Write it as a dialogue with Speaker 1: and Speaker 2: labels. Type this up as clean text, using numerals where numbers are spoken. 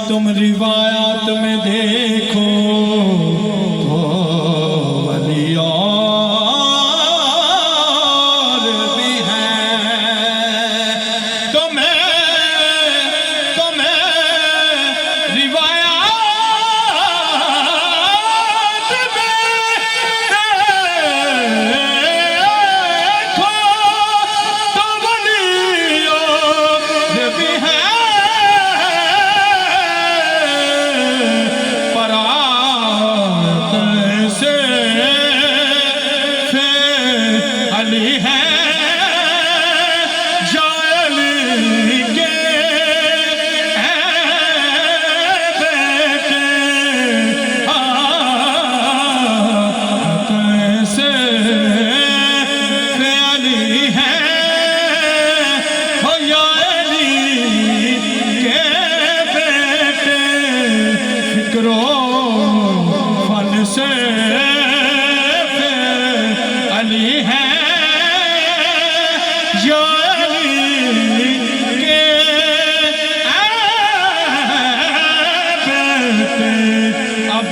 Speaker 1: تم روایات میں دیکھو تو ولی اور بھی ہیں، تمہیں روایات میں دیکھو تو ولی اور بھی ہیں، علی ہے یا علی کے بیٹے، کیسے علی ہے یا علی کے بیٹے، فکر و فن سے علی ہے یا علی کے بیٹے، اب